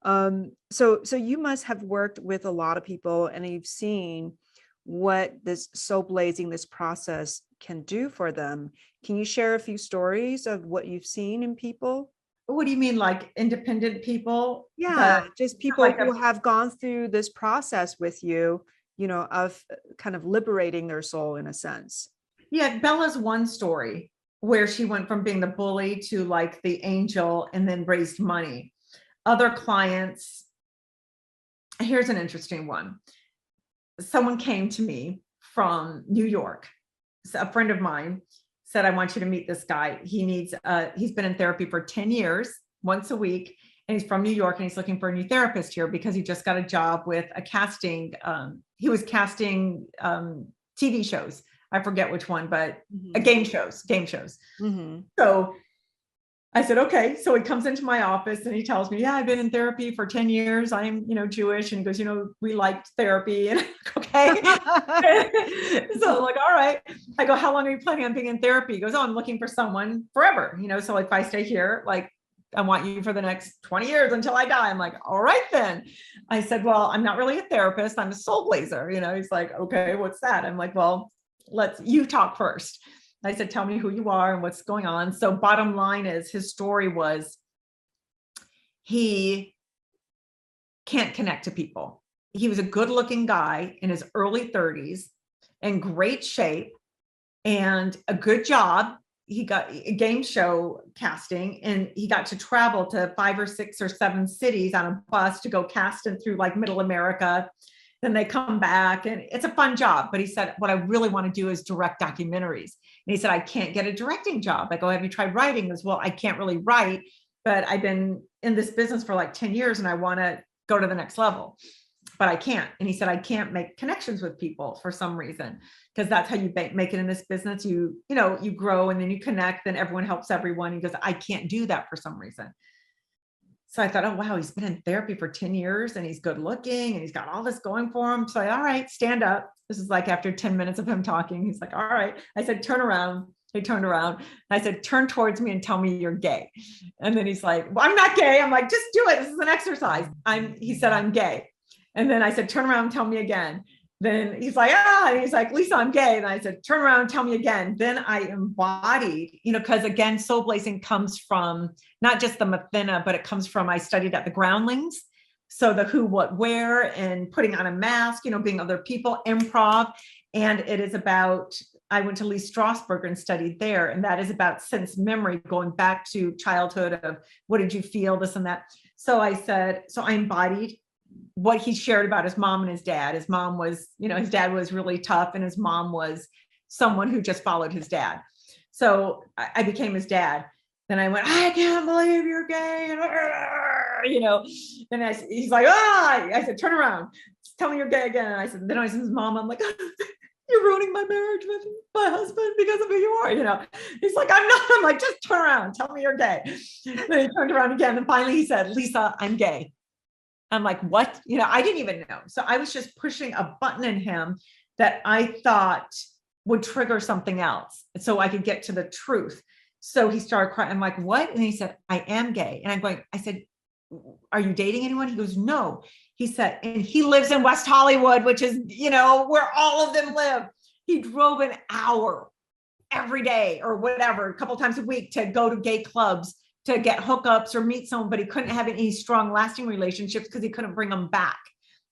So you must have worked with a lot of people and you've seen what this soul blazing, this process can do for them. Can you share a few stories of what you've seen in people? What do you mean, like independent people Yeah, that just people like who have gone through this process with you, of kind of liberating their soul in a sense. yeah, Bella's one story where she went from being the bully to like the angel and then raised money. Other clients, here's an interesting one. Someone came to me from New York. A friend of mine said, I want you to meet this guy. He's been in therapy for 10 years, once a week. And he's from New York and he's looking for a new therapist here because he just got a job with a casting. He was casting TV shows. I forget which one, but game shows. Mm-hmm. So I said, okay. So he comes into my office and he tells me, yeah, I've been in therapy for 10 years. I'm, Jewish. And he goes, we liked therapy. And okay. So I'm like, all right. I go, how long are you planning on being in therapy? He goes, oh, I'm looking for someone forever. So like if I stay here, like I want you for the next 20 years until I die. I'm like, all right, then. I said, well, I'm not really a therapist. I'm a soul blazer. He's like, okay, what's that? I'm like, well, you talk first. I said, tell me who you are and what's going on. So bottom line is his story was he can't connect to people. He was a good looking guy in his early 30s, in great shape and a good job. He got a game show casting and he got to travel to 5 or 6 or 7 cities on a bus to go casting through like middle America. Then they come back and it's a fun job. But he said, what I really want to do is direct documentaries. And he said, I can't get a directing job. I go, have you tried writing? He goes, well, I can't really write, but I've been in this business for like 10 years and I want to go to the next level, but I can't. And he said, I can't make connections with people for some reason, because that's how you make it in this business. You grow and then you connect, then everyone helps everyone. He goes, I can't do that for some reason. So I thought, oh, wow, he's been in therapy for 10 years and he's good looking and he's got all this going for him. So all right, stand up. This is like after 10 minutes of him talking, he's like, all right. I said, turn around. He turned around. I said, turn towards me and tell me you're gay. And then he's like, well, I'm not gay. I'm like, just do it. This is an exercise. He said, I'm gay. And then I said, turn around and tell me again. Then he's like, and he's like, Lisa, I'm gay. And I said, turn around and tell me again. Then I embodied, because again, soul blazing comes from not just the Mathena, but it comes from, I studied at the Groundlings. So the who, what, where, and putting on a mask, being other people, improv. And it is about, I went to Lee Strasberg and studied there. And that is about sense memory, going back to childhood of what did you feel, this and that. So I said, so I embodied what he shared about his mom and his dad. His mom was, his dad was really tough and his mom was someone who just followed his dad. So I became his dad. Then I went, I can't believe you're gay. And he's like, I said, turn around, tell me you're gay again. And I said, then I said, his mom, I'm like, you're ruining my marriage with my husband because of who you are. He's like, I'm not. I'm like, just turn around, tell me you're gay. Then he turned around again. And finally he said, Lisa, I'm gay. I'm like, what? I didn't even know. So I was just pushing a button in him that I thought would trigger something else so I could get to the truth. So he started crying. I'm like, what? And he said, I am gay. And I said, are you dating anyone? He goes, no. He said, and he lives in West Hollywood, which is, where all of them live. He drove an hour every day or whatever, a couple times a week to go to gay clubs to get hookups or meet someone, but he couldn't have any strong lasting relationships because he couldn't bring them back.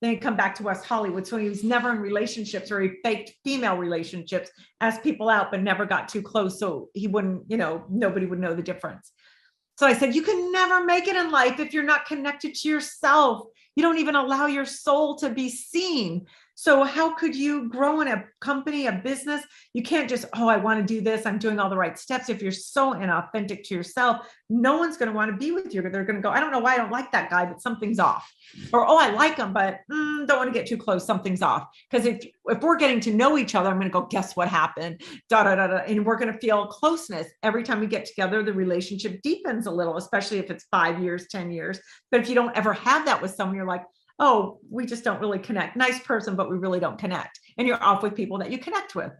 Then he'd come back to West Hollywood. So he was never in relationships, or he faked female relationships, asked people out, but never got too close. So he wouldn't, nobody would know the difference. So I said, you can never make it in life if you're not connected to yourself. You don't even allow your soul to be seen. So how could you grow in a company, a business? You can't just, I want to do this. I'm doing all the right steps. If you're so inauthentic to yourself, no one's going to want to be with you. They're going to go, I don't know why I don't like that guy, but something's off. Or, I like him, but don't want to get too close. Something's off. Because if we're getting to know each other, I'm going to go, guess what happened? And we're going to feel closeness. Every time we get together, the relationship deepens a little, especially if it's 5 years, 10 years. But if you don't ever have that with someone, you're like, we just don't really connect. Nice person, but we really don't connect. And you're off with people that you connect with.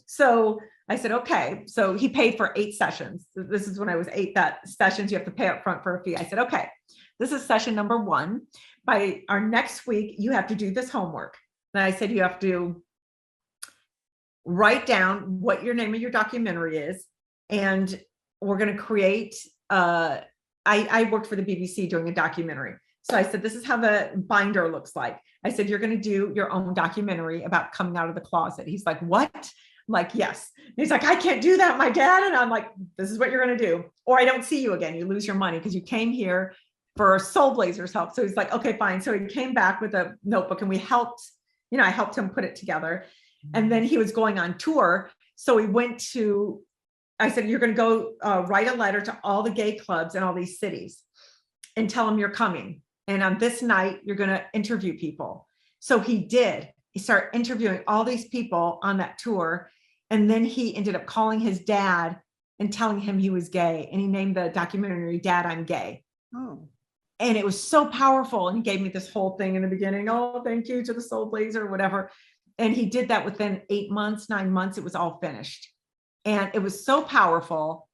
So I said, okay. So he paid for 8 sessions. This is when I was 8 sessions. You have to pay up front for a fee. I said, okay, this is session number 1. By our next week, you have to do this homework. And I said, you have to write down what your name of your documentary is. And we're going to create, I worked for the BBC doing a documentary. So I said, this is how the binder looks like. I said, you're going to do your own documentary about coming out of the closet. He's like, what? I'm like, yes. And he's like, I can't do that, my dad. And I'm like, this is what you're going to do. Or I don't see you again. You lose your money because you came here for Soul Blazers help. So he's like, okay, fine. So he came back with a notebook and we helped, I helped him put it together. And then he was going on tour. So we went to, I said, you're going to go write a letter to all the gay clubs in all these cities and tell them you're coming. And on this night, you're going to interview people. So he did. He started interviewing all these people on that tour. And then he ended up calling his dad and telling him he was gay. And he named the documentary, Dad, I'm Gay. Oh. And it was so powerful. And he gave me this whole thing in the beginning. Oh, thank you to the Soul Blazer, whatever. And he did that within 8 months, 9 months, it was all finished. And it was so powerful.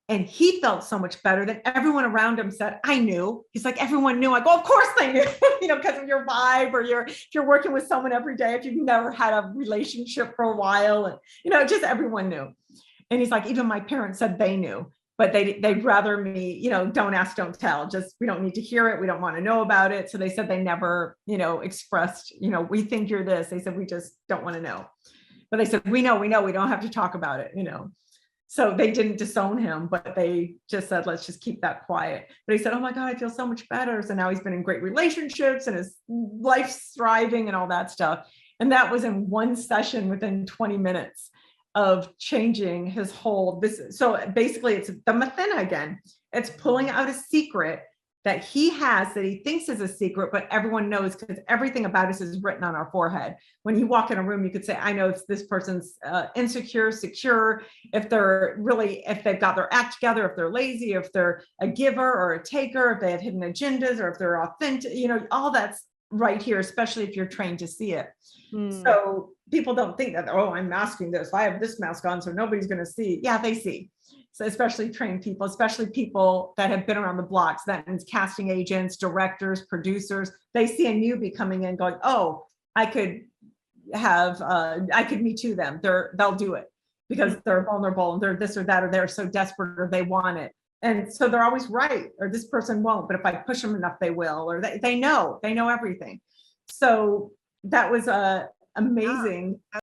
And he felt so much better than everyone around him said, I knew. He's like, everyone knew. I go, of course they knew, because of your vibe, or if you're working with someone every day, if you've never had a relationship for a while, and, just everyone knew. And he's like, even my parents said they knew, but they'd rather me, don't ask, don't tell. Just, we don't need to hear it. We don't want to know about it. So they said they never, expressed, we think you're this. They said, we just don't want to know. But they said, we know, we don't have to talk about it, So they didn't disown him, but they just said, let's just keep that quiet. But he said, oh my God, I feel so much better. So now he's been in great relationships and his life's thriving and all that stuff. And that was in one session within 20 minutes of changing his whole business. So basically it's the Mathena again. It's pulling out a secret that he has that he thinks is a secret, but everyone knows because everything about us is written on our forehead. When you walk in a room, you could say, I know if this person's insecure, secure, if they've got their act together, if they're lazy, if they're a giver or a taker, if they have hidden agendas, or if they're authentic, all that's right here, especially if you're trained to see it. So people don't think that, oh, I'm masking this. I have this mask on, so nobody's going to see. Yeah, they see. So especially trained people, especially people that have been around the blocks, that means casting agents, directors, producers, they see a newbie coming in going, oh, I could Me Too them. They'll do it because they're vulnerable and they're this or that, or they're so desperate or they want it. And so they're always right, or this person won't, but if I push them enough, they will, or they know everything. So that was amazing.